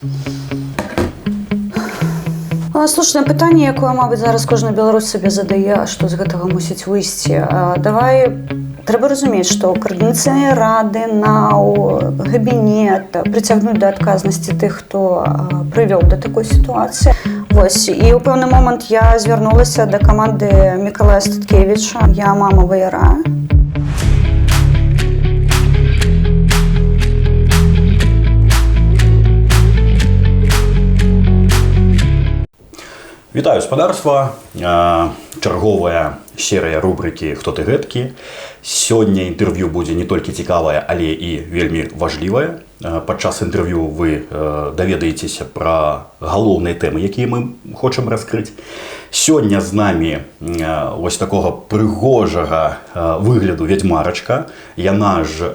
Слушне пытанне, якое, мабыць, зараз кожны беларус сабе задае, што з гэтага мусіць выйсці. Трэба разумець, што каардынацыйныя рады, НАУ, кабінет прыцягнуць да адказнасці тых, хто прывёў да такой сітуацыі. І ў пэўны момант я звярнулася да каманды Мікалая Статкевіча. Я мама ваяра. Вітаю спадарства, чарговая серыя рубрыкі «Хто ты гэткі?». Сёння інтэрв'ю будзе не толькі цікавае, але і вельмі важлівае. Падчас інтэрв'ю вы даведаецеся пра галоўныя тэмы, якія мы хочам раскрыць. Сёння з намі вось такога прыгожага выгляду вядзьмарачка. Яна ж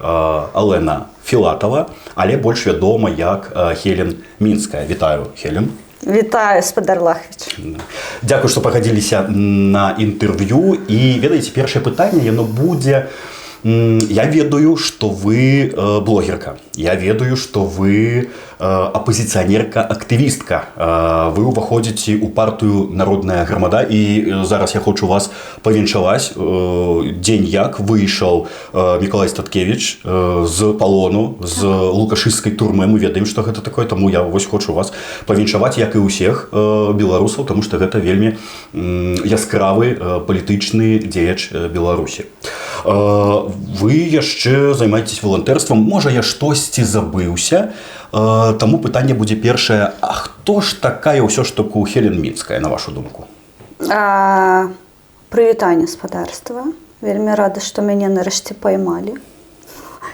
Алена Філатава, але больш вядома як Хелен Мінская. Вітаю, Хелен. Вітаю, спадар Лахвіч. Дзякую, што пагадзіліся на інтэрв'ю. І ведаеце, першае пытанне, яно будзе... Я ведаю, што вы блогерка. Я ведаю, што вы апазіцыянерка-актывістка. Вы ўваходзіце ў партыю «Народная грамада». І зараз я хочу вас павіншаваць. Дзень як выйшаў Мікалай Статкевіч з палону, з лукашысцкай турмы. Мы ведаем, што гэта такое, таму я вось хочу вас павіншаваць, як і ўсіх беларусаў, таму што гэта вельмі яскравы палітычны дзеяч Беларусі. Вы яшчэ займаецеся валантэрствам. Можа, я штосьці забыўся. Таму пытанне будзе першае. А хто ж такая ўсё ж таку Хелен Мінская, на вашу думку? Прывітанне, спадарства. Вельмі рада, што мяне нарэшце паймалі.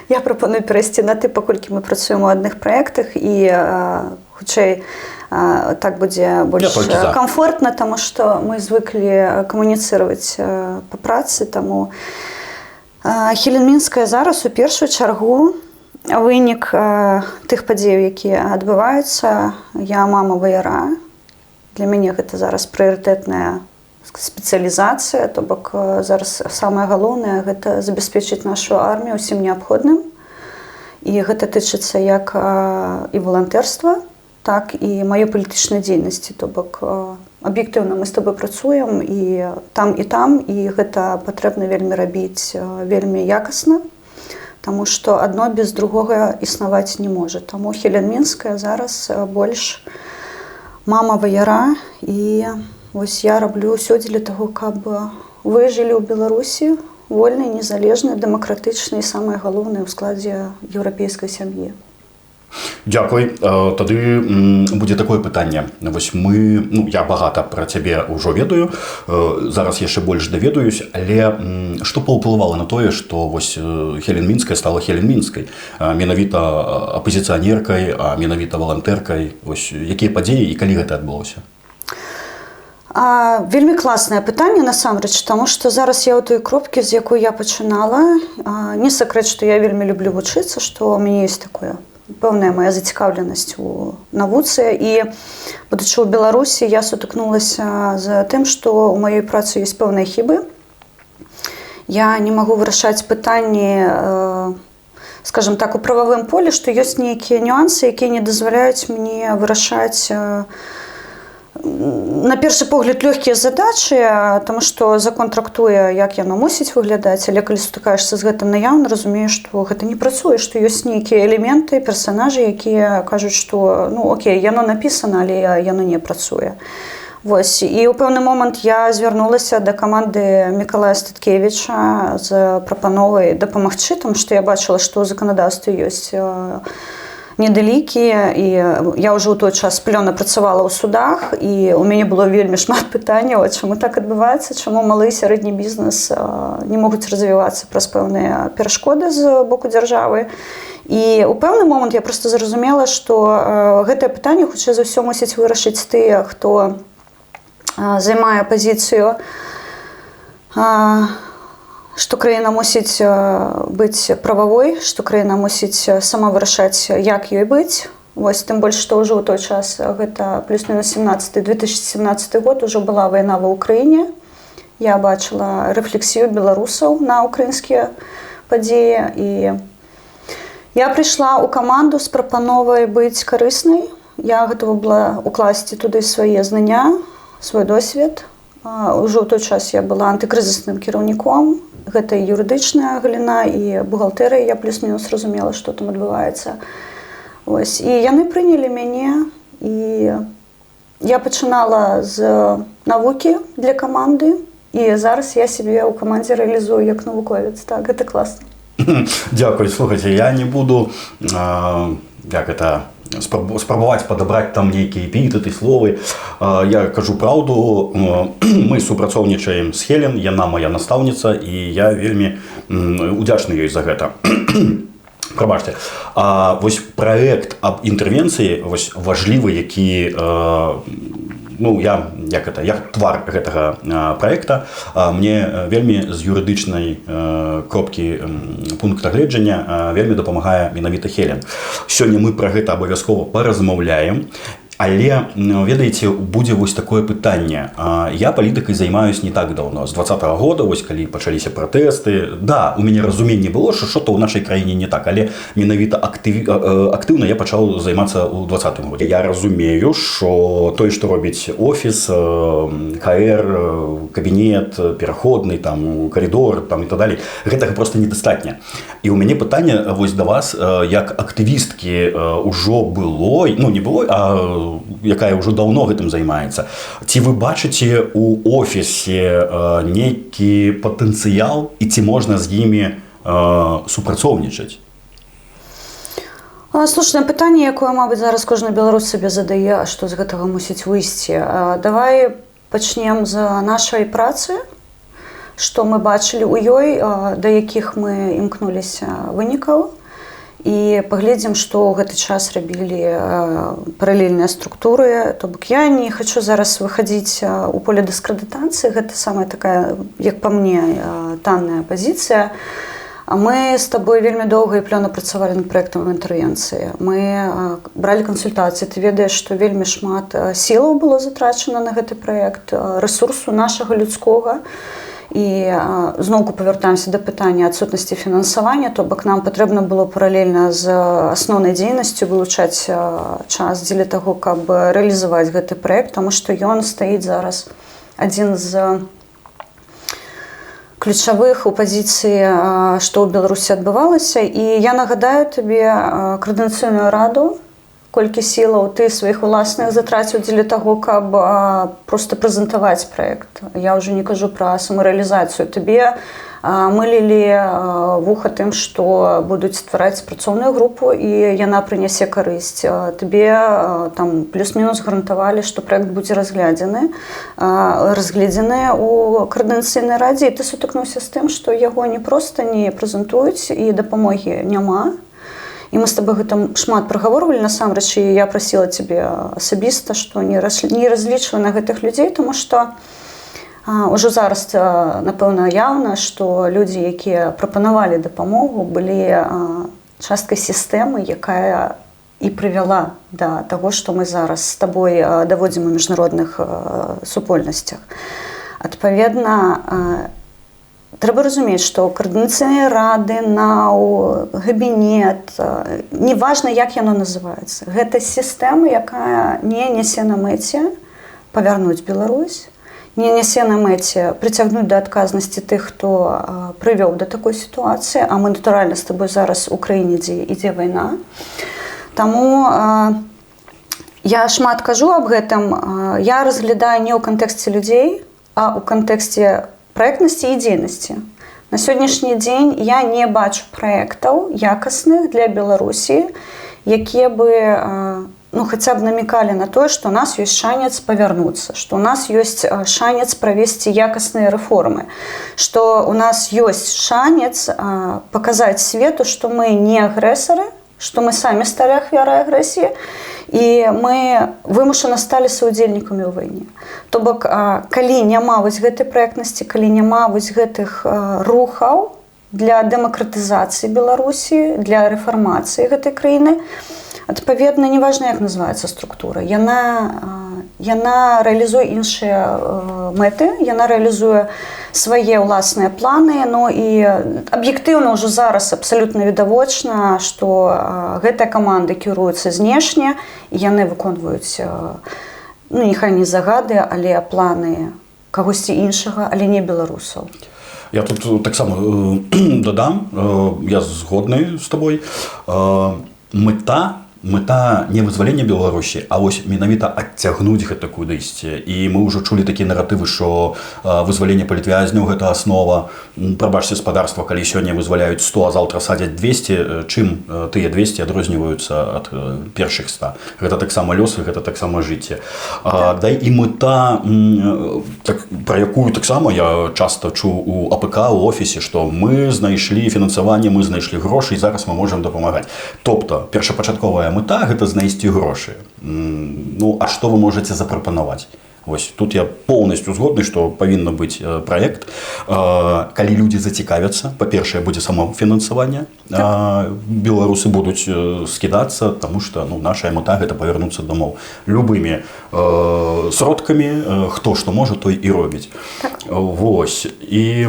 Я прапаную перайсці на ты, паколькі мы працуем у адных праектах, і хутчэй так будзе больш камфортна, таму што мы звыклі камуніцыраваць па працы, таму Хелен Мінская зараз у першую чаргу вынік тых падзеяў, якія адбываюцца. Я мама ваяра. Для мяне гэта зараз прыярытэтная спецыялізацыя, то бок зараз самае галоўнае гэта забяспечыць нашу армію ўсім неабходным. І гэта тычыцца як і валантэрства, так і маёй палітычнай дзейнасці, то бок аб'ектыўна мы з тобой працуем і там, і гэта патрэбна вельмі рабіць вельмі якасна, таму што адно без другога існаваць не можа. Таму Хелен Мінская зараз больш мама ваяра, і вось я раблю ўсё дзеля таго, каб вы жылі ў Беларусі вольнай, незалежнай, дэмакратычнай і самае галоўнае ў складзе еўрапейскай сям'і. Дзякуй. Тады будзе такое пытанне. Вось я багата пра цябе ўжо ведаю, зараз яшчэ больш даведаюсь, але што паўплывала на тое, што вось Хелен Мінская стала Хелен Мінскай, менавіта апазіцыянеркай, менавіта валантэркай? Вось якія падзеі і калі гэта адбылося? Вельмі класнае пытанне, насамрэч, таму што зараз я ў той кропкі, з якой я пачынала. Не сакрэт, што я вельмі люблю вучыцца, што ў мяне ёсць такое пэўная моя зацікаўленасць у навуцы. І, будучы ў Беларусі, я сутыкнулася з тым, што ў маёй працы ёсць пэўныя хібы. Я не магу вырашаць пытанні, скажам так, у прававым полі, што ёсць нейкія нюансы, якія не дазваляюць мне вырашаць на першы погляд лёгкія задачы, таму што закон трактуе, як яно мусіць выглядаць, але калі сутыкаешся з гэтым наяўна, разумееш, што гэта не працуе, што ёсць нейкія элементы, персанажы, якія кажуць, што окей, яно напісана, але яно не працуе. Вось. І ў пэўны момант я звярнулася да каманды Мікалая Статкевіча з прапановай дапамагчы, таму што я бачыла, што ў заканадаўстве ёсць недалікі, і я ўжо ў той час плённа працавала ў судах, і у мяне было вельмі шмат пытанняў, чаму так адбываецца, чаму малы і сярэдні бізнес не могуць развівацца праз пэўныя перашкоды з боку дзяржавы. І ў пэўны момант я проста зразумела, што гэтае пытанне хутчэй за ўсё мусіць вырашыць тыя, хто займае пазіцыю, што краіна мусіць быць прававой, што краіна мусіць сама вырашаць, як ёй быць. Вось, тым больш, што ўжо ў той час, гэта плюс-мінус 2017 год, ужо была вайна ва Ўкраіне. Я бачыла рэфлексію беларусаў на ўкраінскія падзеі, і я прыйшла ў каманду з прапановай быць карыснай, Я гатова была укласці туды свае знання, свой досвед. Ужо ў той час я была антыкрызісным кіраўніком. Гэта і юрыдычная галіна, і бухгалтэрыя. Я плюс-мінус разумела, што там адбываецца. Ось. І яны прынялі мяне, і я пачынала з навукі для каманды, і зараз я сябе ў камандзе рэалізую як навуковец. Так, гэта класна. Дякую. Слухайте, я не буду спрабаваць падабраць там нейкія эпітэты, словы. Я кажу праўду. Мы супрацоўнічаем з Хелен, яна моя настаўніца, і я вельмі удзячны ёй за гэта. Прабачце. Вось праект аб інтэрвенцыі важлівы, які як твар гэтага праекта, мне вельмі з юрыдычнай кропкі пункта гледжання вельмі дапамагае менавіта Хелен. Сёння мы пра гэта абавязкова паразмаўляем. Але, ведаеце, будзе вось такое пытанне. Я палітыкай займаюсь не так даўно, з 20-го года, вось калі пачаліся пратэсты. Да, у мяне разуменне было, што што-то ў нашай краіне не так, але менавіта актыўна я пачаў займацца ў 20-м годзе. Я разумею, што тое, што робіць офіс, КР, кабінет, пераходны, там, каридор там, і так далей, гэтага проста недастатня. І ў мяне пытанне вось да вас, як актывісткі ўжо было, ну не было, а якая ўжо даўно гэтым займаецца. Ці вы бачыце ў офісе нейкі патэнцыял і ці можна з імі супрацоўнічаць? Слушнае пытанне, якое, мабыць, зараз кожны беларус сабе задае, што з гэтага мусіць выйсці. Давай пачнем з нашай працы, што мы бачылі ў ёй, да якіх мы імкнуліся вынікаў. І паглядзім, што ў гэты час рабілі паралельныя структуры. То бок я не хачу зараз выхадзіць у поле дыскрэдытацыі. Гэта самая такая, як па мне, танная пазіцыя. Мы з табой вельмі доўга і плённа працавалі над праектам інтэрвенцыі. Мы бралі кансультацыі. Ты ведаеш, што вельмі шмат сілаў было затрачана на гэты праект, рэсурсу нашага людскога. І зноўку павяртаемся да пытання адсутнасці фінансавання, то бок нам патрэбна было паралельна з асноўнай дзейнасцю вылучаць час дзеля таго, каб рэалізаваць гэты праект, таму што ён стаіць зараз адзін з ключавых у пазіцыі, што ў Беларусі адбывалася. І я нагадаю табе Коордынацыйную раду, колькі сілаў ты сваіх уласных затраціў дзеля таго, каб проста прэзентаваць праект. Я ўжо не кажу пра самарэалізацыю. Табе мылілі вуха тым, што будуць ствараць працоўную групу, і яна прынясе карысць. Табе там плюс-мінус гарантавалі, што праект будзе разгледзены ў Коордынацыйнай радзе, і ты сутыкнуўся з тым, што яго не проста не прэзентуюць, і дапамогі няма. І мы з табой гэта шмат прагаворвалі, насамрэч, і я прасіла цябе асабіста, што не разлічвай на гэтых людзей, таму што ўжо зараз, напэўна, яўна, што людзі, якія прапанавалі дапамогу, былі часткай сістэмы, якая і прывяла да таго, што мы зараз з табой даводзім у міжнародных супольнасцях. Адпаведна, трэба разумець, што Коордынацыйнай рады, НАУ, габінет, неважна, як яно называецца, гэта сістэма, якая не нясе на мэце павярнуць Беларусь, не нясе на мэце прыцягнуць да адказнасці тых, хто прывёў да такой сітуацыі, а мы, натуральна, з табой зараз у краіне, дзе ідзе вайна. Таму я шмат кажу аб гэтым. Я разглядаю не ў кантэксце людзей, а ў кантэксце праектнасці і дзейнасці. На сённяшні дзень я не бачу праектаў якасных для Беларусі, якія бы хаця б намекалі на тое, што у нас ёсць шанец павярнуцца, што у нас ёсць шанец правесці якасныя рэформы, што у нас ёсць шанец паказаць свету, што мы не агрэсары, што мы самі сталі ахвярай агрэсіі, і мы вымушана сталі саўдзельнікамі ў вайне. То бок, калі няма вось гэтай праектнасці, калі няма вось гэтых рухаў для дэмакратызацыі Беларусі, для рэфармацыі гэтай краіны, адпаведна, неважна, як называецца структура, яна яна рэалізуе іншыя мэты, яна рэалізуе свае ўласныя планы, ну і аб'ектыўна ўжо зараз абсалютна відавочна, што гэтыя каманды кіруюцца знешне, і яны выконваюць, ну, няхай не загады, але планы кагосьці іншага, але не беларусаў. Я тут таксама дадам, я згодны з табой. Мэта не вызвалення Беларусі, а вось менавіта адцягнуць гэта кудысьці. І мы ўжо чулі такія наратывы, што вызваленне палітвязняў гэта аснова. Прабачце, спадарства, калі сёння вызваляюць 100, а заўтра садзяць 200, чым тыя 200 адрозніваюцца ад першых 100. Гэта таксама лёсы, гэта таксама жыцце. Дай і мэта, пра якую таксама я часта чуў у АПК, у офісе, што мы знайшлі фінансаванне, мы знайшлі грошы, і зараз мы можам дапамагаць. Тобто, першапачатковая мэта гэта знайсці грошы. Ну, а што вы можаце запрапанаваць? Вось тут я поўнасцю згодны, што павінна быць праект. Калі людзі зацікавяцца, па-першае, будзе самафінансаванне. Беларусы будуць скідацца, таму што, ну, наша мэта гэта павярнуцца дамоў. Любымі сродкамі, хто што можа, той і робіць. Вось. І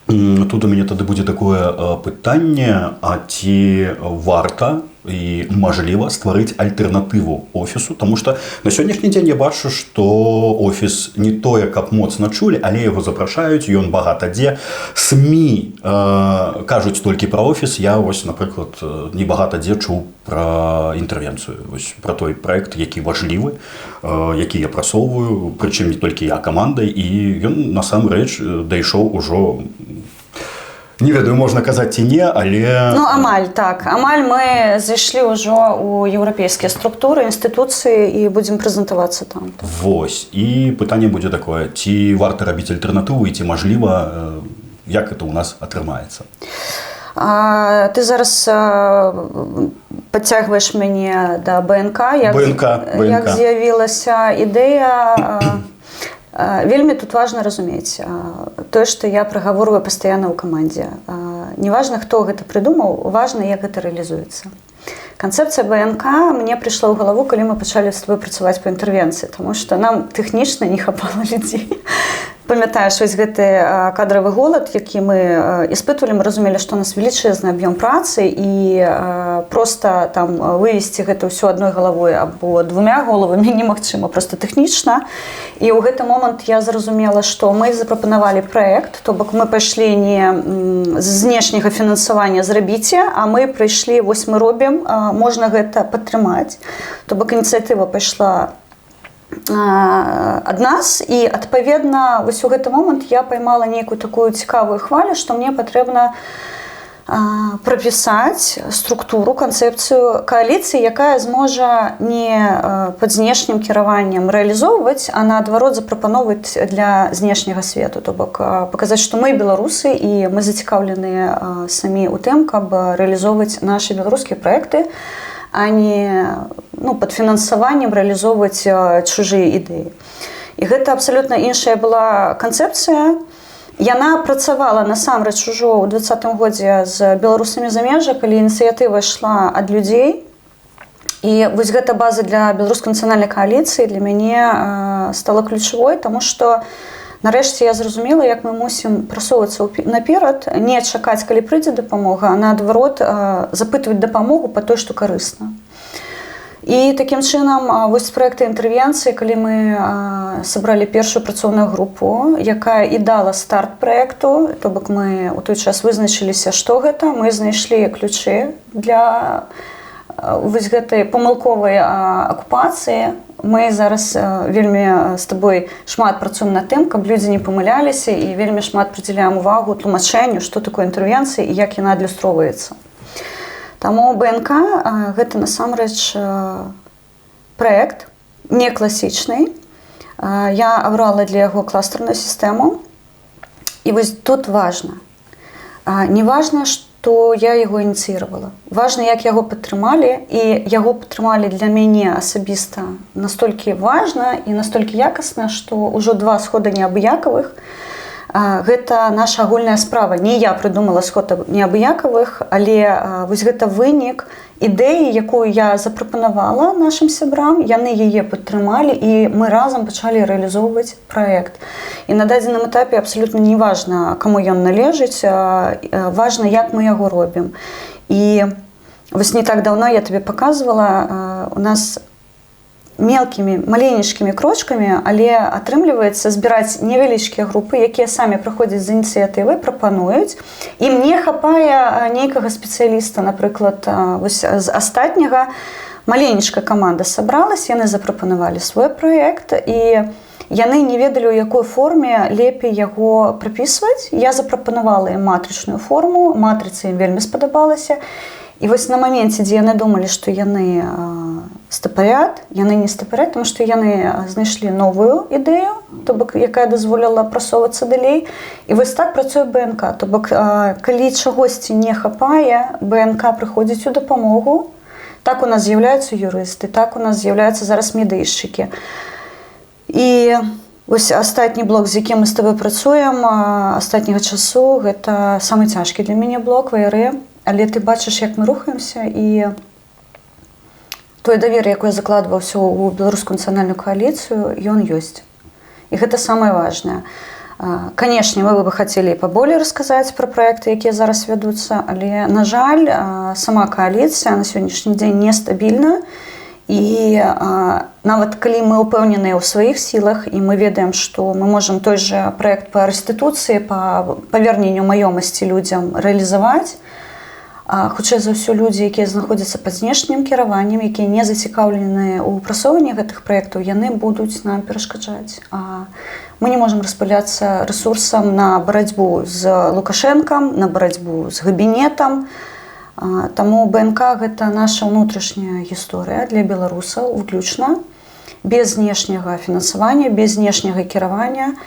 тут у мяне тады будзе такое пытанне, а ці варта і мажліва стварыць альтэрнатыву офісу, таму што на сённяшні дзень я бачу, што офіс не тое, каб моцна чулі, але яго запрашаюць, ён багата дзе. СМІ кажуць толькі пра офіс, я вось, напрыклад, не багата дзе чуў пра інтэрвенцыю, вось пра той праект, які важлівы, які я прасоўваю, прычым не толькі я камандай, і ён насамрэч дайшоў ужо. Не ведаю, можна казаць ці не, але... Ну, амаль, так. Амаль мы зайшлі ўжо ў еўрапейскія структуры, інстытуцыі і будзем прэзентавацца там. Вось. І пытанне будзе такое, ці варта рабіць альтэрнатыву і ці мажліва, як гэта ў нас атрымаецца? Ты зараз падцягваеш мяне да БНК. Як з'явілася ідэя... Вельмі тут важна разумець тое, што я прагаворваю пастаянна ў камандзе. Не важна, хто гэта прыдумаў, важна, як гэта рэалізуецца. Канцэпцыя БНК мне прыйшла ў галаву, калі мы пачалі з тобой працаваць па інтэрвенцыі, таму што нам тэхнічна не хапала людзей. Памятаеш, вось гэты кадравы голад, які мы іспытвалі, мы разумелі, што у нас велічэзны аб'ём працы і проста там вывесці гэта ўсё адной галавой або двумя головамі немагчыма, проста тэхнічна. І ў гэты момант я зразумела, што мы запрапанавалі праект, то бок мы пайшлі не з знешняга фінансавання зрабіце, а мы прыйшлі, вось мы робім, можна гэта падтрымаць. То бок ініцыятыва пайшла ад нас, і адпаведна вось у гэты момант я поймала нейкую такую цікавую хвалю, што мне патрэбна прапісаць структуру, канцэпцыю кааліцыі, якая зможа не пад знешнім кіраваннем рэалізоўваць, а наадварот запрапаноўваць для знешняга свету. То бок паказаць, што мы беларусы і мы зацікаўленыя самі ў тым, каб рэалізоўваць нашы беларускія праекты, а не пад фінансаваннем рэалізоўваць чужыя ідэі. І гэта абсалютна іншая была канцэпцыя. Яна працавала насамрэч ужо ў 2020 годзе з беларусамі замежжа, калі ініцыятыва ішла ад людзей. І вось гэта база для беларускай нацыянальнай кааліцыі для мяне стала ключавой, таму што нарэшце я зразумела, як мы мусім прасоўвацца наперад, не чакаць, калі прыйдзе дапамога, а наадварот запытваць дапамогу па той, што карысна. І такім чынам вось праекты інтэрвенцыі, калі мы сабралі першую працоўную групу, якая і дала старт праекту, то бок мы ў той час вызначыліся, што гэта, мы знайшлі ключы для вось гэтай памылковай акупацыі. Мы зараз вельмі з табой шмат працуем над тым, каб людзі не памыляліся, і вельмі шмат прыдзяляем увагу тлумачэнню, што такое інтэрвенцыя і як яна адлюстроўваецца. Таму БНК гэта насамрэч праект не класічны. Я абрала для яго кластарную сістэму. І вось тут важна. Не важна, што я яго ініцыіравала. Важна, як яго падтрымалі, і яго падтрымалі для мяне асабіста настолькі важна і настолькі якасна, што ўжо 2 схода неабыякавых. гэта наша агульная справа. Не я прыдумала сход неабыякавых, але вось гэта вынік ідэі, якую я запрапанавала нашым сябрам, яны яе падтрымалі, і мы разам пачалі рэалізоўваць праект. І на дадзеным этапе абсалютна не важна, каму ён належыць, важна, як мы яго робім. І вось не так даўно я табе паказвала, у нас мелкімі, маленечкімі крочкамі, але атрымліваецца збіраць невялічкія групы, якія самі прыходзяць з ініцыятывы, прапануюць. Ім не хапае нейкага спецыяліста, напрыклад, вось з астатняга маленечкая каманда сабралась, яны запрапанавалі свой праект, і яны не ведалі, у якой форме лепей яго прапісваць. Я запрапанавала ім матрычную форму, матрыца ім вельмі спадабалася. І вось на маменце, дзе яны думалі, што яны стапарят, яны не стапарят, тому што яны знайшлі новую ідэю, то бок, якая дазволіла прасоўвацца далей. І вось так працуе БНК. То бок, калі чагосьці не хапае, БНК прыходзіць у дапамогу. Так у нас з'яўляюцца юрысты, так у нас з'яўляюцца зараз медыйшчыкі. І вось астатні блок, з якім мы з табой працуем, астатняга часу, гэта самы цяжкі для мяне блок, ВРЭ. Але ты бачыш, як мы рухаемся, і тое давер, якое закладваўся ў беларускую нацыянальную кааліцыю, ён ёсць. І гэта самае важнае. Канешне, мы бы хацелі паболей расказаць пра праекты, якія зараз вядуцца, але, на жаль, сама кааліцыя на сённяшні дзень нестабільна. І нават калі мы ўпэўненыя ў сваіх сілах, і мы ведаем, што мы можам той жа праект па рэстытуцыі, па паверненню маёмасці людзям рэалізаваць, хутчэй за ўсё людзі, якія знаходзяцца пад знешнім кіраваннем, якія не зацікаўленыя ў прасоўванні гэтых праектаў, яны будуць нам перашкаджаць. Мы не можам распыляцца рэсурсам на барацьбу з Лукашэнкам, на барацьбу з кабінетам. Таму БНК гэта наша ўнутрашняя гісторыя для беларусаў выключна, без знешняга фінансавання, без знешняга кіравання.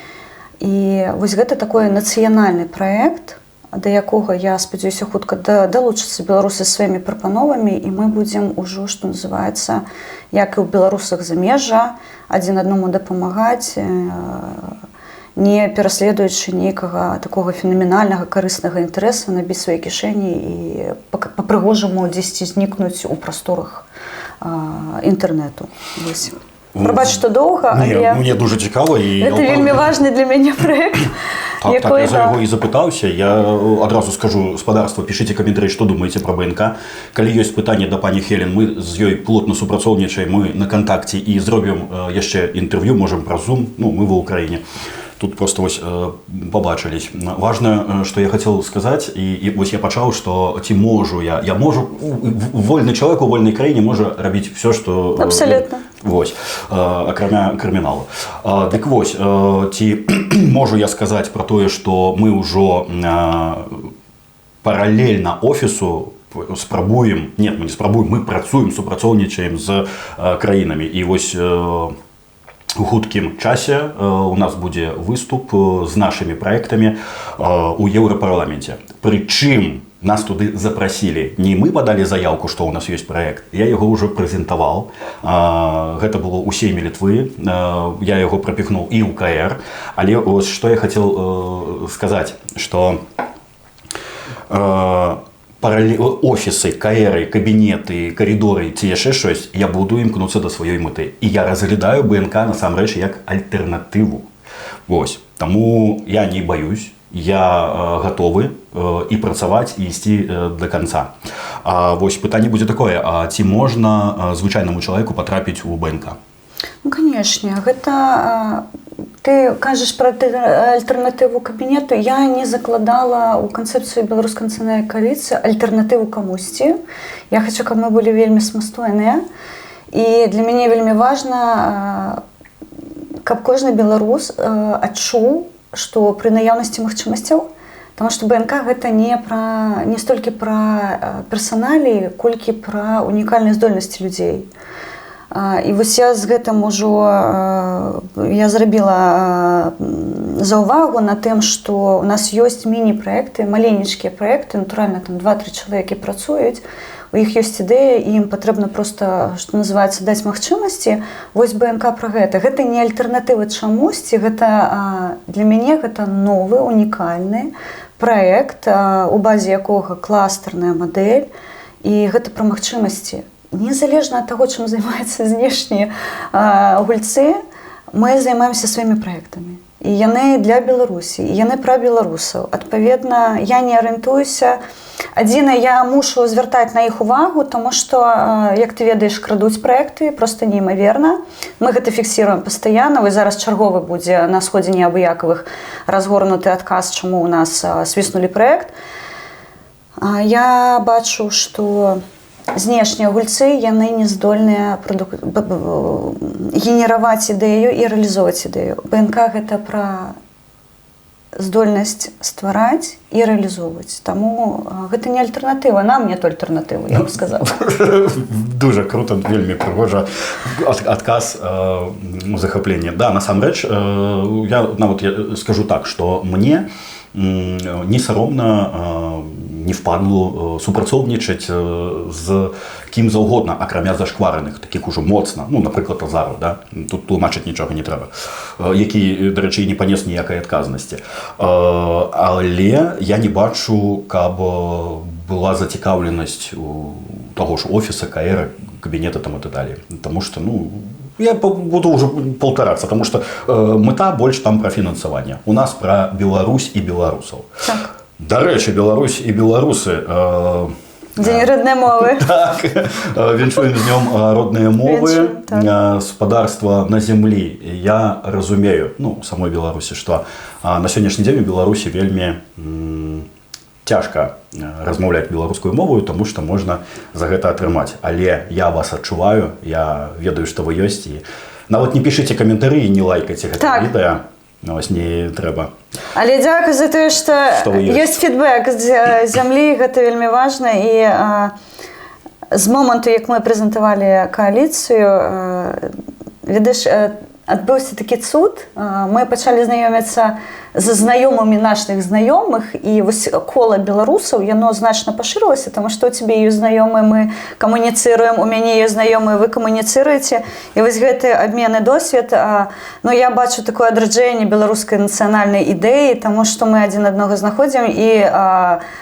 І вось гэта такой нацыянальны праект, да якога, я спадзяюся, хутка далучацца беларусы сваімі прапановамі, і мы будзем ужо, што называецца, як і ў беларусах замежжа, адзін аднаму дапамагаць, не пераследуючы нейкага такога фенаменальнага карыснага інтарэса, набіць свае кішэні і па-прыгожаму дзесьці знікнуць у прасторах інтэрнэту. Прабач, што доўга, але мне дуже цікава. Гэта вельмі важны для мяне праект. Так, я за яго і запытаўся. Я адразу скажу, спадарства, пішыце каментары, што думаеце пра БНК. Калі ёсць пытанне да пані Хелен, мы з ёй плотна супрацоўнічаем, мы на кантакце і зробім яшчэ інтэрв'ю, можам праз Zoom, мы ва Ўкраіне. Тут просто вось побачились. Важно, что я хотел сказать, и вось я пачаў, что ці можу я можу, вольны чалавек у вольнай краіне можа рабіць все, что... Абсолютно. Вось, акрамя крыміналу. Дык вось, ці можу я сказаць про тое, что мы ўжо паралельна офісу спрабуем, нет, мы не спрабуем, мы працуем, супрацоўнічаем з краінамі. І вось у хуткім часе у нас будзе выступ з нашымі праектамі у Еўрапарламенце. Прычым нас туды запрасілі. Не мы падалі заявку, што ў нас ёсць праект. Я яго ўжо прэзентаваў. Гэта было ў сейме Літвы. Я яго прапіхнуў і ў КР. Але ось што я хацеў сказаць, што офісы, КРы, кабінеты, каридоры ці яшчэ щось, я буду імкнуцца да сваёй мэты. І я разглядаю БНК насамрэч як альтэрнатыву. Вось. Таму я не баюсь, я гатовы і працаваць, і ісці да канца. Вось пытанне будзе такое, ці можна звычайнаму чалавеку патрапіць у БНК? Ну, канешне, гэта... Ты кажаш пра альтэрнатыву кабінету. Я не закладала ў канцэпцыю беларускай нацыянальнай кааліцыі альтэрнатыву камусьці. Я хачу, каб мы былі вельмі самастойныя. І для мяне вельмі важна, каб кожны беларус адчуў, што пры наяўнасці магчымасцяў, таму што БНК гэта не столькі пра персаналіі, колькі пра унікальныя здольнасці людзей. І вось я з гэтым ужо я зрабіла заўвагу на тым, што у нас ёсць міні-праекты, маленечкія праекты, натуральна, там 2-3 чалавекі працуюць, у іх ёсць ідэя, і ім патрэбна проста, што называецца, даць магчымасці. Вось БНК пра гэта. Гэта не альтэрнатыва чамусьці, гэта для мяне гэта новы, унікальны праект, у базе якога кластарная мадэль, і гэта пра магчымасці. Незалежна ад таго, чым займаюцца знешнія гульцы, мы займаемся сваімі праектамі. І яны для Беларусі, і яны пра беларусаў. Адпаведна, я не арыентуюся. Адзінае, я мушу звяртаць на іх увагу, таму што, як ты ведаеш, крадуць праекты, проста неймаверна. Мы гэта фіксіруем пастаянна. Вось зараз чарговы будзе на сходзе неабыякавых разгорнуты адказ, чаму ў нас свіснулі праект. Я бачу, што знешнія гульцы, яны не здольныя генераваць ідэю і рэалізоўваць ідэю. БНК гэта пра здольнасць ствараць і рэалізоўваць. Таму гэта не альтэрнатыва, нам нет альтэрнатывы, я б сказала. Дуже круто, вельмі прыгожа адказ захаплення. Да, насамрэч, я нават скажу так, што мне не саромна, не впадлу супрацоўнічаць з кім заўгодна, акрамя зашквараных, такіх ужо моцна, ну, напрыклад, Азару, да? Тут тлумачыць нічога не трэба, які, дарэчы, не панес ніякай адказнасці. Але я не бачу, каб была зацікаўленасць у таго ж офіса, КР, кабінета там і так далее. Таму што, ну, я буду уже паўтарацца, потому что мэта больш там пра фінансаванне. У нас пра Беларусь і беларусаў. Так. Дарэчы, Беларусь і беларусы. Дзень роднай мовы. Так, віншуем з днём родныя мовы, спадарства на зямлі. Я разумею, ну, у самой Беларусі, што на сённяшні дзень у Беларусі вельмі цяжка размаўляць беларускую мову, тому што можна за гэта атрымаць. Але я вас адчуваю, я ведаю, што вы ёсць. І нават не пішыце каментары і не лайкайце гэта відэа. Вось не трэба. Але дзякуй за тое, што ёсць фідбэк з зямлі, гэта вельмі важна. І з моманту, як мы прэзентавалі кааліцыю, ведаеш, адбыўся такі цуд. Мы пачалі знаёміцца з знаёмымі нашых знаёмых, і вось кола беларусаў, яно значна пашырылася, таму што у цябе ёсць знаёмыя, мы камуніцыруем, у мяне ёсць знаёмыя, вы камуніцыруеце. І вось гэты абменны досвед, ну, я бачу такое адраджэнне беларускай нацыянальнай ідэі, таму што мы адзін аднаго знаходзім, і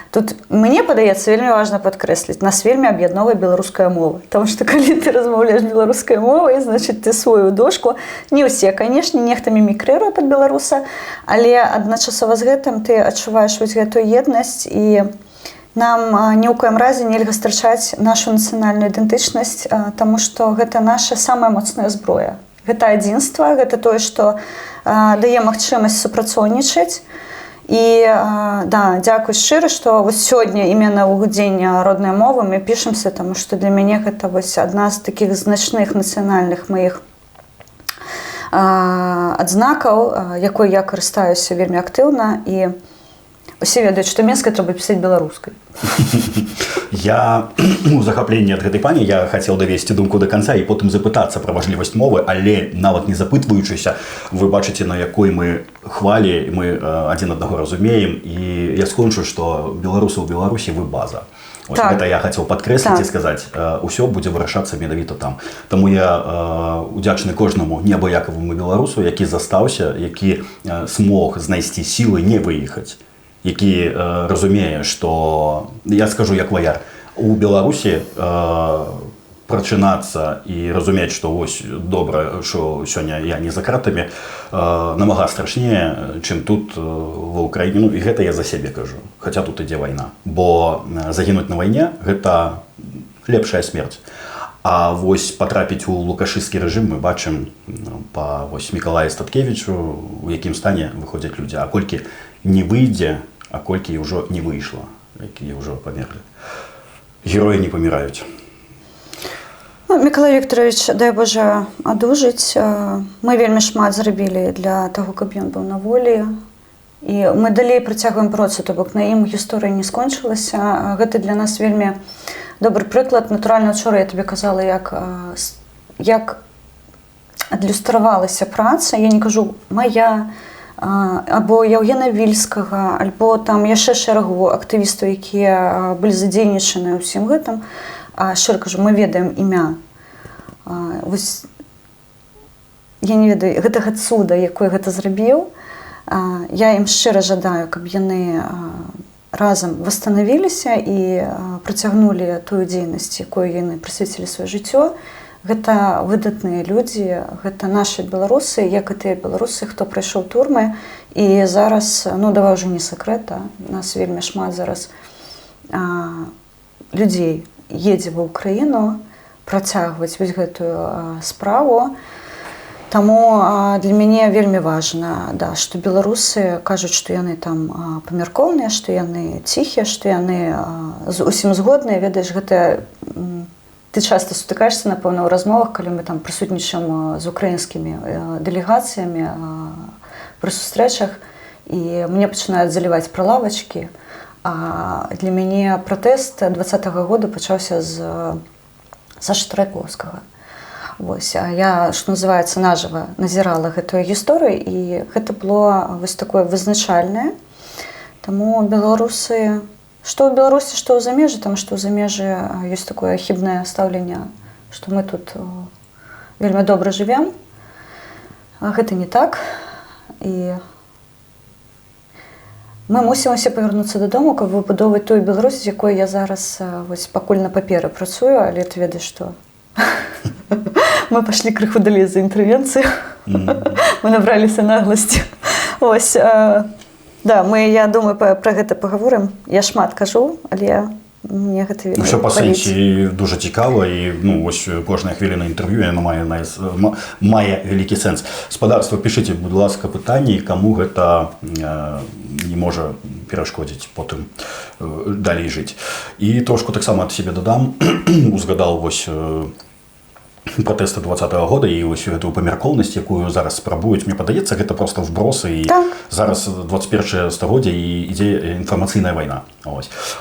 тут, мне падаецца, вельмі важна падкрэсліць, нас вельмі аб'ядноўвае беларуская мова. Таму што калі ты размаўляеш беларускай мовай, значыць, ты сваю дошку, не ўсе, канешне, нехта мімікрыруе пад беларуса, але адначасова з гэтым ты адчуваеш вось гэтую еднасць, і нам ні ў коім разе нельга страчаць нашу нацыянальную ідэнтычнасць, таму што гэта наша самая моцная зброя. Гэта адзінства, гэта тое, што дае магчымасць супрацоўнічаць. І да, дзякуй шчыра, што вось сёння именно ў дзень роднай мовы мы пішемся, таму што для мяне гэта вось адна з такіх значных нацыянальных маіх адзнакаў, якой я карыстаюся вельмі актыўна, і усе ведаюць, што менскай трэба пісаць беларускай. Я захапленне ад гэтай пані, я хацеў давесці думку до канца і потым запытацца пра важлівасць мовы, але нават не запытваючыся, вы бачыце, на якой мы хвалі, мы адзін аднаго разумеем, і я скончу, што беларусы ў Беларусі вы база. Ось так. Гэта я хацеў падкрэсліць і сказаць, усё будзе вырашацца менавіта там. Таму я удзячны кожнаму неабыякаваму беларусу, які застаўся, які смог знайсці сілы не выехаць, які разумее, што, я скажу як ваяр, у Беларусі прачынацца і разумець, што вось добра, што сёння я не за кратамі, намага страшнее, чым тут ва Ўкраіне. Ну, і гэта я за сябе кажу, хаця тут ідзе вайна. Бо загінуць на вайне – гэта лепшая смерць. А вось патрапіць у лукашысцкі рэжым мы бачым па вось Мікалаю Статкевічу, у якім стане выходзяць людзі. А колькі не выйдзе, а колькі ўжо не выйшла, якія ўжо памерлі. Героі не паміраюць. Мікалай Вікторович, дай Божа, адужыць. Мы вельмі шмат зрабілі для таго, каб ён быў на волі. І мы далей працягваем працу, то бок на ім гісторыя не скончылася. Гэта для нас вельмі добры прыклад. Натуральна, учора я табе казала, як адлюстравалася праца. Я не кажу «мая», або Яўгена Вільскага, альбо там яшчэ шэрагу актывістаў, якія былі задзейнічаны ўсім гэтым. шчыра кажу, мы ведаем імя. Вось, я не ведаю гэтага цуда, якое гэта зрабіў. Я ім шчыра жадаю, каб яны разам восстанавіліся і працягнулі тую дзейнасць, якую яны прысвяцілі сваё жыццё. Гэта выдатныя людзі, гэта нашы беларусы, як і тыя беларусы, хто прайшоў турмы. І зараз, ну давай уже не сакрэт, нас вельмі шмат зараз людзей едзе ва ўкраіну працягваць вось гэтую справу. Таму для мяне вельмі важна, да, што беларусы кажуць, што яны там памяркоўныя, што яны ціхія, што яны з усім згодныя. Ведаеш, гэта ты часта сутыкаешся, напэўна, ў размовах, калі мы там прысутнічаем з украінскімі дэлегацыямі пры сустрэчах, і мне пачынаюць заліваць пра лавачкі. А для мяне пратэст 20-го года пачаўся з Сашы Трайковскага. Вось, я, што называецца, нажыва назірала гэтую гісторыю, і гэта было вось такое вызначальнае. Таму беларусы, што ў Беларусі, што ў замежжы, там што ў замежжы ёсць такое хібнае стаўленне, што мы тут вельмі добра жывем. Гэта не так. І мы мусім усе павярнуцца дадому, каб выбудоўваць тую Беларусь, з якой я зараз вось пакуль на паперы працую, але ты ведаеш, што мы пошли крыху далей за інтэрвенцыю. Мы набраліся нагласці. Ось, да, я думаю, пра гэта паговорым. Я шмат кажу, але мне гэта вельмі Усё па сэнсе дуже цікава, і ось кожная хвіліна інтэрв'ю яно мае вялікі сэнс. Спадарства, пішыце, будь ласка, пытанні, каму гэта не можа перашкодзіць потым далей жыць. І трошку таксама ад сябе дадам, узгадал вось пратэсты 20-го года і ось гэтую памяркоўнасць, якую зараз спрабуюць, мне падаецца, гэта проста вбросы, і зараз 21 стагоддзе і ідзе інфармацыйная вайна.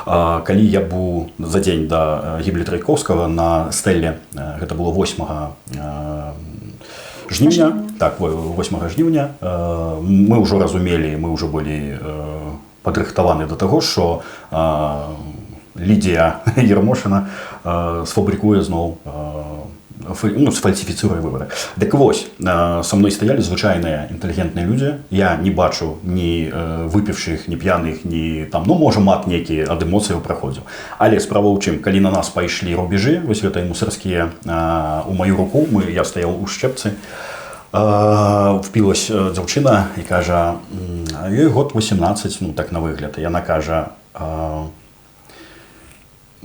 Калі я быў за дзень да гібелі Трайковскага на стэле, гэта было 8 жніўня, так, 8 жніўня, мы ўжо разумелі, мы ўжо былі падрыхтаваны да таго, што Лідія Ярмошына сфабрикуе зноў, сфальсифицируя выборы. Так вось, со мной стояли звычайныя інтэлігентныя людзі. Я не бачу ні выпівшых, ні п'яных, ні там, можа, мат некі ад эмоцыяў праходзіў. Але справа ў чым, калі на нас пайшлі рубежы, вось гэтыя мусарскія, у маю руку, я стаяў у шчэпцы, впілась дзяўчына і кажа, ёй год 18, так на выгляд. Яна кажа,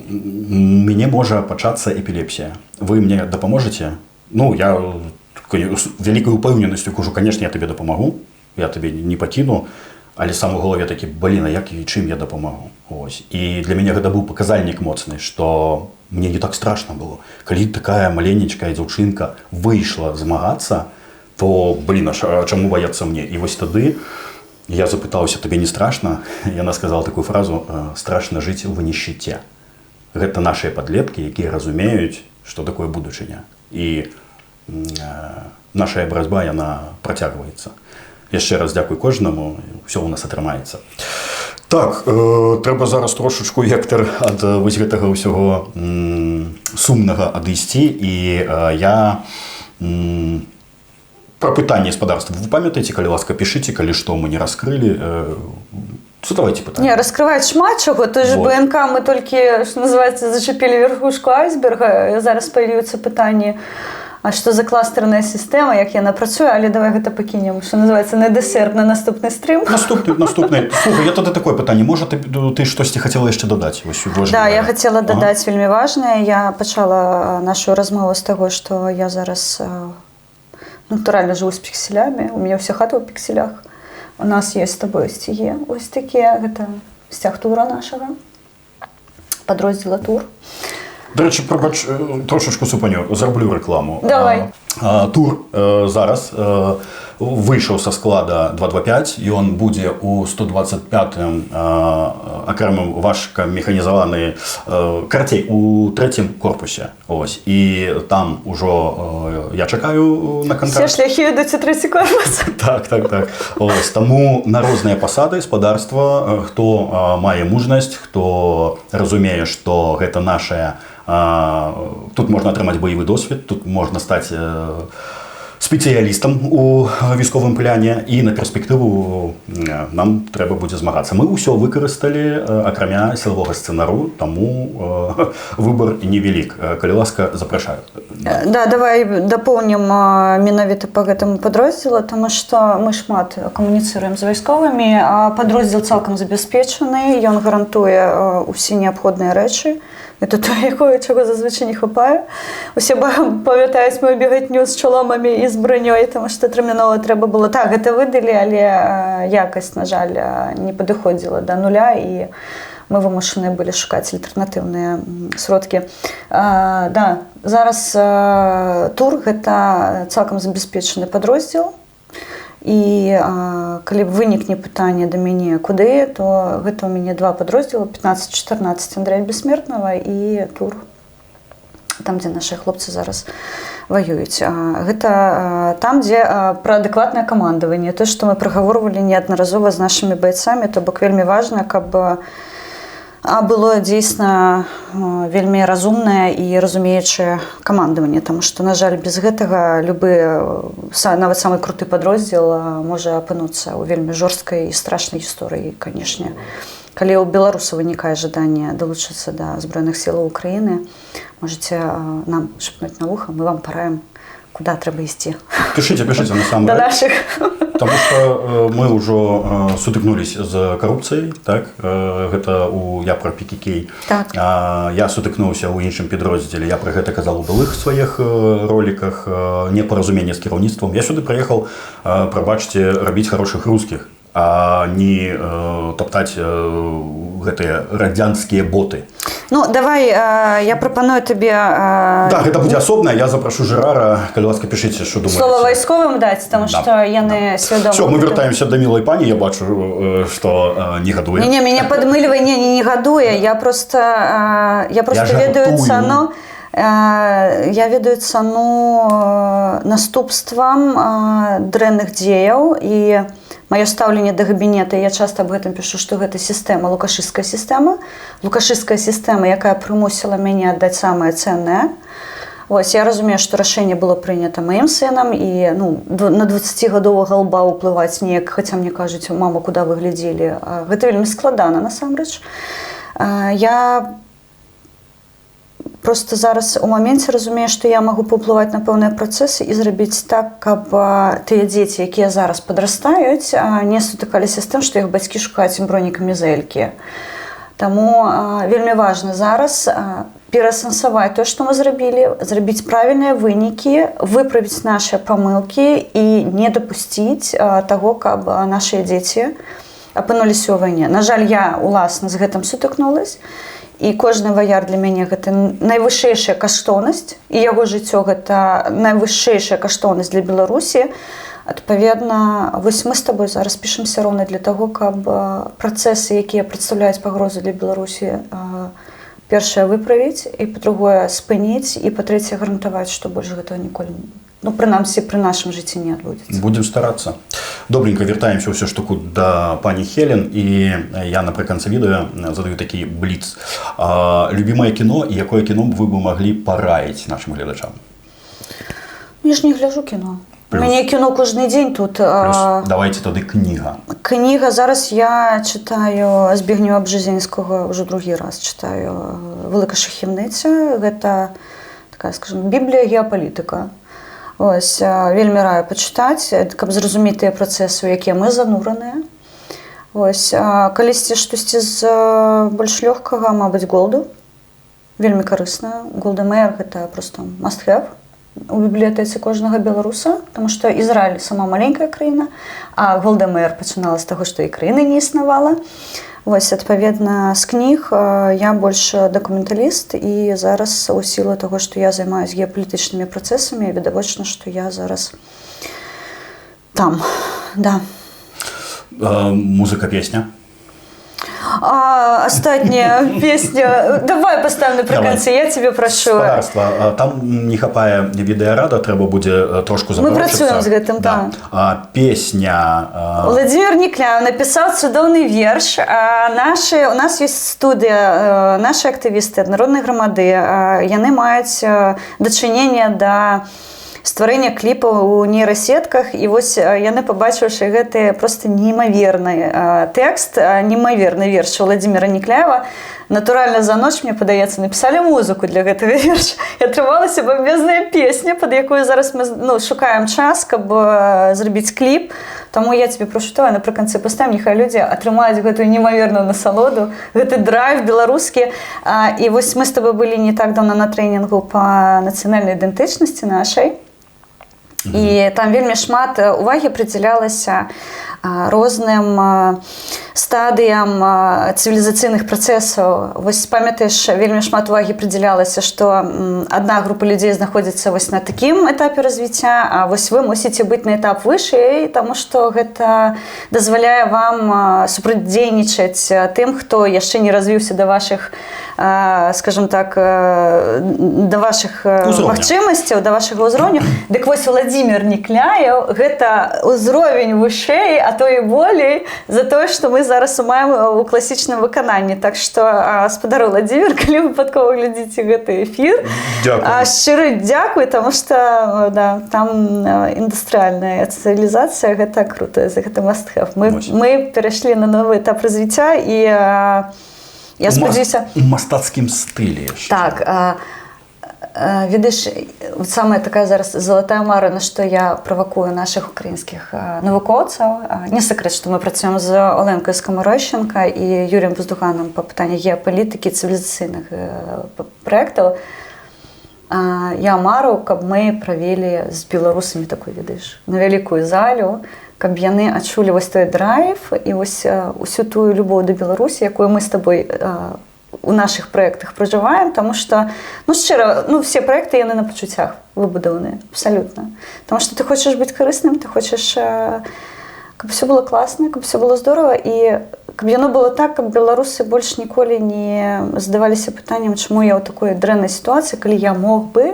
мне можа пачацца эпілепсія. Вы мне дапаможаце? Я вялікай упэўненасцю кажу, конечно, я табе дапамагу, я табе не пакіну, але сам у галаве такі, як і чым я дапамагу. І для мяне гэта быў паказальнік моцны, што мне не так страшна было. Калі такая маленечкая дзяўчынка выйшла змагацца, то, а чаму баяцца мне? І вось тады я запытаўся, табе не страшна? Яна сказала такую фразу, страшна жыць в нищеце. Гэта нашыя падлеткі, якія разумеюць, што такое будучыня. І наша барацьба, яна працягваецца. Яшчэ раз дзякуй кожнаму, ўсё ў нас атрымаецца. Так, трэба зараз трошачку, Гектар, ад вось гэтага ўсяго сумнага адысці. І я пра пытанне спадарства. Вы памятаеце, калі ласка, пішыце, калі што мы не раскрылі. Задавайте пытанне. Не, раскрываць шмат чаго. Той же БНК мы толькі, што называецца, зачапілі верхушку айсберга. Зараз павялююцца пытанні, а што за кластэрная сістэма, як яна працуе, але давай гэта пакінем, што называецца, на дэсерт, на наступны стрым. Наступны. Слухай, я тады такое пытанне. Можа, ты штосьці хацела яшчэ дадаць? Да, я хацела дадаць вельмі важнае. Я пачала нашу размову з таго, што я зараз натуральна жыву з пікселямі. У мяне ўся хата ў пікселях. У нас есть с тобой сцягі. Ось такія, гэта сцяг тура нашага. Падроздзіла тур. До речі, пробач, трошечку супаню, зроблю рекламу. Давай. Тур зараз вийшов са склада 225, і ён будзе у 125-м акрэмым важкамеханізаваны карацей у 3-м корпусе. Ось. І там ужо я чакаю на контракт. Все шляхи ідуть у 3-й корпус. Так. Ось. Таму на розныя пасады спадарства, хто мае мужнасць, хто разумее, што гэта нашая, тут можна атрымаць баявы досвед, тут можна стаць спецыялістам у військовым пляне, і на перспектыву нам трэба будзе змагацца. Мы ўсё выкарысталі, акрамя сілавога сцэнару, таму выбар невялік. Калі ласка, запрашаю. Да, давай дапоўнім менавіта па гэтаму падроздзелу, таму што мы шмат камуніцыруем з вайсковымі, а падроздзел цалкам забяспечаны, ён гарантуе ўсе неабходныя рэчы. Это тое, чого зазвичай не хапає. Усі пам'ятають мою бігатню з чоломами і з броньою, тому що терміново треба було. Так, це видали, але якість, на жаль, не підходила до нуля, і ми вимушені були шукати альтернативні сродки. Да, зараз ТУР – це цілком забезпечений підрозділ. І калі вынікне пытанне да мяне куды, то гэта у мяне два падроздзелы 15-14 Андрэя Бессмертнага і ТУР, там, дзе нашы хлопцы зараз ваююць. Гэта там, дзе пра адэкватнае камандаванне, тое, што мы прагаворвалі неаднаразова з нашымі байцамі, то бок вельмі важна, каб было дзейсна вельмі разумнае і разумеючае камандаванне, таму што, на жаль, без гэтага любы, нават самы круты падроздзел можа апынуцца ў вельмі жорсткай і страшнай гісторыі, канешне. Калі ў беларусаў вынікае жаданне далучыцца да збройных сілаў Украіны, можаце нам шапнуць на вуха, мы вам параім, куды трэба ісці. Пішыце, насамрэч. Да нашых. Таму што мы ўжо сутыкнуліся з карупцыяй, так? Гэта я пра ПКК. Так. Я сутыкнуўся ў іншым підроздзеле, я пра гэта казаў у былых сваіх роліках, непаразуменне з кіраўніцтвам. Я сюды прыехаў, прабачце, рабіць хорошых рускіх, а не топтаць гэтыя радзянскія боты. Ну, давай, я прапаную табе... Да, гэта будзе асобна, я запрашу Жэрара, калі ласка, пішыце, што думаеце. Слова вайсковым даць, таму што яны свядома... Всё, мы вяртаемся да мілай пані, я бачу, што не гадуе. Не, мяне падмыльвае, не гадуе, я просто ведаю цану... Я ведаю цану наступствам дрэнных дзеяў, і маё стаўленне да кабінета, я часта аб гэтым пішу, што гэта сістэма, лукашысцкая сістэма, якая прымусіла мяне аддаць самае цэннае. Вось, я разумею, што рашэнне было прынята маім сынам, і на 20-гадовага лба ўплываць неяк, хаця мне кажуць, мама, куды вы глядзелі. Гэта вельмі складана, насамрэч. Я просто зараз у моменце разумею, што я магу паўплываць на пэўныя працэсы і зрабіць так, каб тыя дзеці, якія зараз падрастаюць, не сутыкаліся з тым, што іх бацькі шукаюць ім бронекамізэлькі. Таму вельмі важна зараз пераасэнсаваць тое, што мы зрабілі, зрабіць правільныя вынікі, выправіць нашыя памылкі і не дапусціць таго, каб нашыя дзеці апынуліся ў вайне. На жаль, я уласна з гэтым сутыкнулася. І кожны ваяр для мяне гэта найвышэйшая каштоўнасць, і яго жыццё гэта найвышэйшая каштоўнасць для Беларусі. Адпаведна, вось мы з табой зараз пішемся роўна для таго, каб працэсы, якія прадстаўляюць пагрозу для Беларусі, першае выправіць, і па-другое спыніць, і па-трэцяе гарантаваць, што больш гэтага ніколі, прынамсі, пры нашым жыцці не адбудзецца. Будзем старацца. Добренько, вяртаемся ўсё ж таку да пані Хелен, і я напрыканцы відэа задаю такі бліц. Любімае кіно, і якое кіно вы бы маглі параіць нашым гледачам? Я ж не гляджу кіно. У мяне кіно кожны дзень тут. Давайте тады кніга. Кніга. Зараз я чытаю Збігнева Бжезінскага, ўжо другі раз чытаю «Велика шахівниця». Гэта такая, скажем, біблія геапалітыка. Ось, вельмі раю пачытаць, каб зразумець тыя працэсы, у якія мы занураныя. Ось, калісьці штосьці з больш лёгкага, мабыць, Голду. Вельмі карысна. Голда Меір – гэта проста must-have у бібліятэцы кожнага беларуса, таму што Ізраіль сама маленькая краіна, а Голда Меір пачынала з таго, што і краіны не існавала. Вось, адпаведна, з кніг я больш дакументаліст, і зараз у сілу таго, што я займаюсь геапалітычнымі працэсамі, відавочна, што я зараз там, да. Музыка, песня? Астатняя песня. Давай поставим напрыканцы, я тебе прашу. Спадарства. Там не хапае відэарада, трэба будзе трошку заброчыцца. Мы працуем з гэтым, да. Песня... Владимир Никляев написал цудоўны верш. У нас есть студия, наши активисты Народной громады, яны маюць дачыненне да стварэння кліпаў у нейрасетках, і вось яны, пабачыўшы гэты просто неймаверны тэкст, неймаверны верш Владимира Никляева, натуральна за ноч, мне падаецца, напісалі музыку для гэтага верша. І атрымалася бамбезная песня, пад якую зараз мы шукаем час, каб зрабіць кліп. Таму я тебе прошу, давай напрыканцы паставім, няхай людзі атрымаюць гэтую неймаверную насалоду, гэты драйв беларускі. І вось мы з тобой былі не так даўно на трэнінгу па нацыянальнай ідэнтычнасці нашай. І там вельмі шмат увагі прыдзялялася розным стадыям цывілізацыйных працэсаў. Вось памятаеш, вельмі шмат увагі прыдзялялася, што адна група людзей знаходзіцца вось на такім этапе развіцця, а вось вы мусіце быць на этап вышэй, таму што гэта дазваляе вам супрацьдзейнічаць тым, хто яшчэ не развіўся да вашых, скажем так, да вашых магчымасцяў, да вашага ўзроўню. Дык вось Владимир Никляев – гэта ўзровень вышэй, а то і болей за тое, што мы зараз маем у класічным выкананні. Так што, спадару Владимир, калі выпадкова глядзіце гэты эфір, шчыры дзякуй, таму што да, там індустрыальная цывілізацыя, гэта круто, гэта must have. Мы перайшлі на новы этап развіцця, і я спадзяюся... У мастацкім стылі. Так, ведаеш, самая такая зараз залатая мара, на што я правакую нашых украінскіх навукоўцаў. Не сакрэт, што мы працуем з Оленкою Скамарощенко і Юріем Воздуханам па пытанні геапалітыкі цывілізацыйных праектаў. Я мару, каб мы правялі з беларусамі такой, ведаеш, на вялікую залю, каб яны адчулі вось той драйв і вось усю тую любоў да Беларусі, якую мы з табой у наших проектах проживаем, тому что, ну, щиро, ну, все проекты, яны на почуттях выбудовані, абсолютно. Тому що ти хочеш бути корисним, ти хочеш, каб все було класно, каб все було здорово, і каб яно було так, каб беларуси більш ніколи не задавалися питанням, чому я у такої дренної ситуації, коли я мог би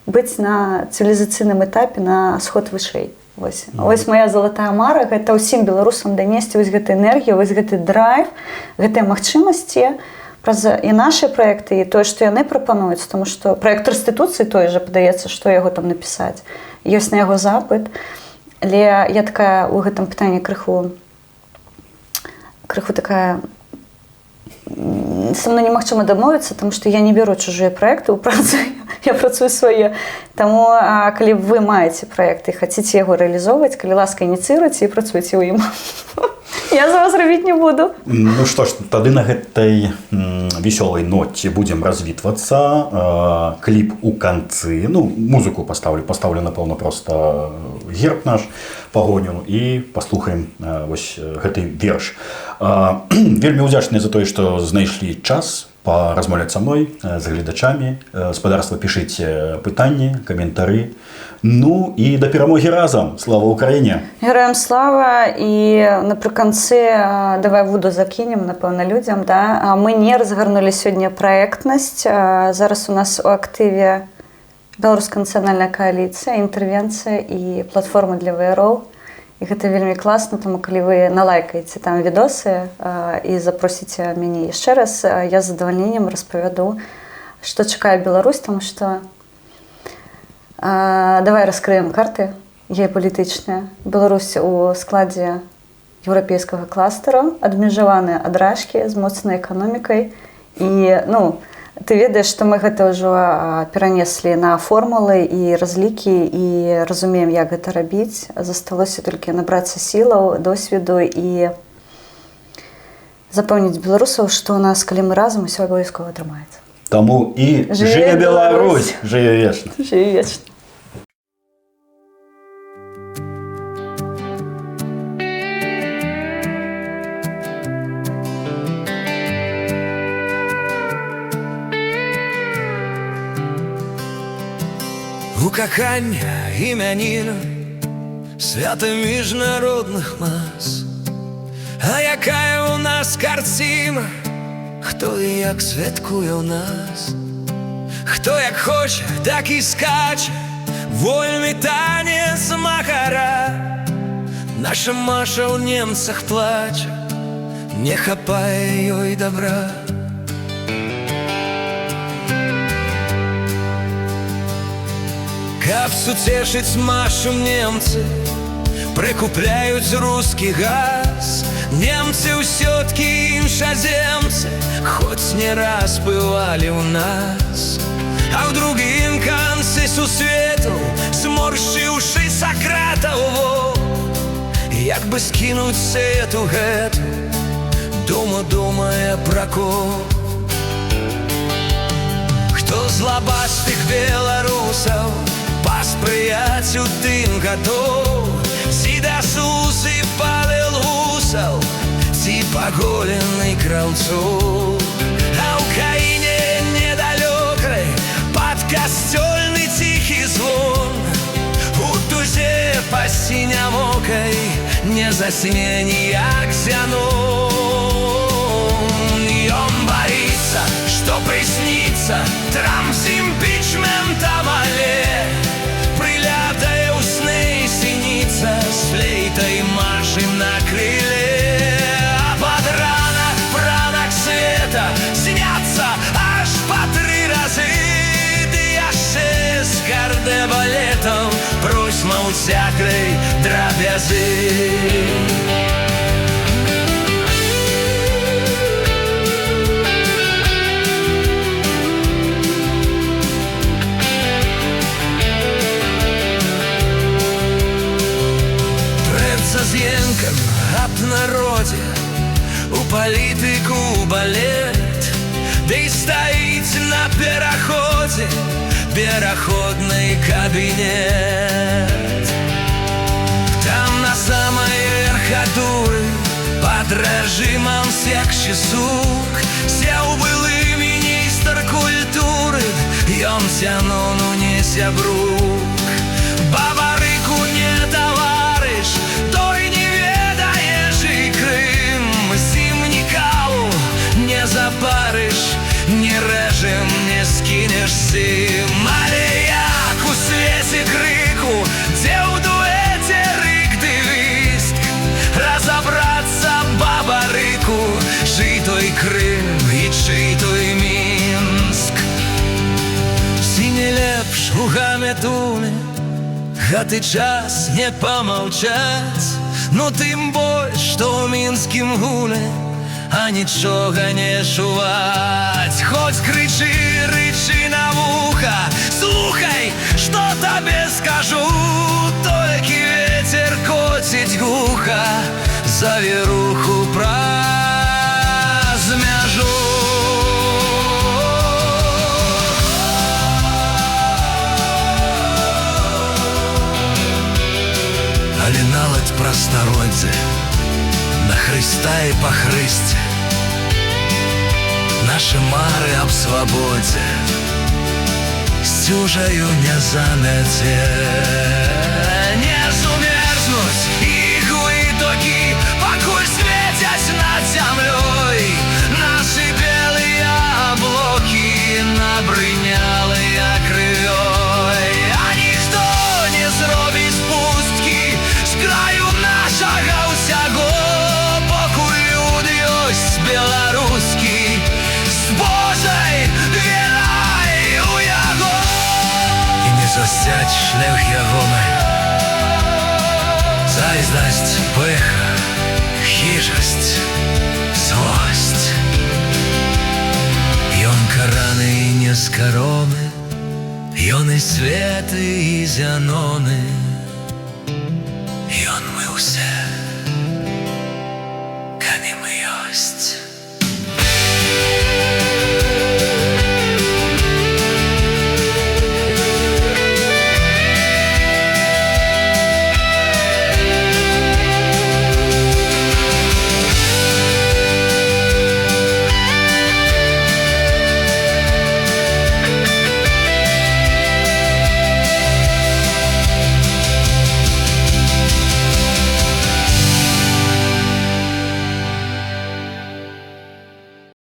бути на цивілізаційному етапі на сход вышэй. Вось моя залатая мара, гэта ўсім беларусам данесці вось гэтай энергію, вось гэты драйв, гэтыя магчымасці праз і нашы праекты, і тое, што яны прапануюць, тому што праект рэстытуцыі той жа, падаецца, што яго там напісаць. Ёсць на яго запыт, але я такая у гэтым пытанні крыху такая, са мной немагчыма дамовіцца, тому што я не беру чужыя праекты ў працу, я працую свае. Таму, калі вы маеце праект і хацеце яго рэалізоўваць, калі ласка, ініцыйруйце і працуйце ў ім. Я за вас рабіць не буду. Ну што ж, тады на гэтай весёлай ноце будзем развітвацца. Кліп у канцы. Ну, музыку паставлю, напэўна, проста герб наш пагоню і паслухаем вось гэты верш. Вельмі ўдзячныя за тое, што знайшлі час паразмаўляць са мной, з гледачамі. Спадарства, пішыце пытанні, каментары. Ну і да перамогі разам. Слава Украіне! Героям слава! І напрыканцы давай вуду закінем, напэўна, людзям. Да? Мы не разгарнулі сёння праектнасць. Зараз у нас у актыве Беларуская нацыянальная кааліцыя, інтэрвенцыя і платформа для ВРО. І гэта вельмі класна, тому калі вы налайкаеце там відосы і запросіце мяне яшчэ раз, я з задавальненнем распавяду, што чакае Беларусь, тому што давай раскрыем карты геапалітычныя. Беларусь у складзе еўрапейскага кластера, адмежаваныя адражкі з моцнай эканомікай. І, ну, ты ведаеш, што мы гэта ўжо перанеслі на формулы і разлікі і разумеем, як гэта рабіць. Засталося толькі набрацца сілаў, досведу і запэўніць беларусаў, што у нас, калі мы разам, усё абавязкова атрымаецца. Таму і жыве Беларусь! Жыве вечна! Жыве вечна! кахання імяніна, свята міжнародних мас. А яка у нас картина, хто і як святкує у нас? Хто як хоче, так і скаче, вольний танець Макара. Наша Маша у немцах плаче, не хапає ёй добра. Каб суцешыць Машу немцы, прыкупляюць рускі газ. Немцы ўсё-ткі іншаземцы, хоць не раз бывалі ў нас. А ў другім канцы сусвету, зморшчыўшы Сакратаў, як бы скінуць сету гэту, думае пра кого. Хто з лабастых беларусаў паспрыяць у тым гадоў, ці дасусы Павел Гусаў, ці паголены Краўцоў. А ў краіне недалёкай пад касцёльны ціхі звон, у тузе па-сінямокай не засне ніяк Зянон. Ён баіцца, што прысніцца Трамп з імпічментам, але прылятае ў сны сініца з флейтай Машы на крыле. А пад ранак света сняцца аж па 3 разы, ды яшчэ з кардэ-балетаў просьма ўсякай драбязы. З енкам аб народзе, у палітыку балет, ды стаіць на пераходзе пераходны кабінет. Там на самай верхатуры пад рэжымам секчы сук сеў былы міністр культуры, ён Зянону не сябрук. Бабарыку не таварыш, той не ведаеш і Крым, з ім ні каву не запарыш, ні рэжым не скінеш сым. Але як у свеце крыку, дзе ў дуэце рык ды віск, разабрацца бабарыку, чый той Крым і чый той Мінск. Ці не лепш у Гамятуне гэты час не памаўчаць, ну тым больш, што ў мінскім гуле, а нічога не чуваць. Хоць крычы, рычы на вуха, слухай, што табе скажу, толькі вецер коціць гуха завіруху праз мяжу. Але нават прастароддзе на Хрыста і па Хрысце, нашы мары аб свабодзе сцюжаю не замяце. Не зумерзнуць іх вытокі, пакуль свецяць над зямлёй нашы белыя аблокі, набрынялыя крывёй. А ніхто не зробіць пусткі з краю нашага ўсяго, пакуль люд ёсць беларускі, з Божай верай у яго. І не засяць шлях ягоны зайздрасць, пыха, хижасць, злосць. Ён караны і нескаромы, ён і светы і Зяноны, ён мы ўсе.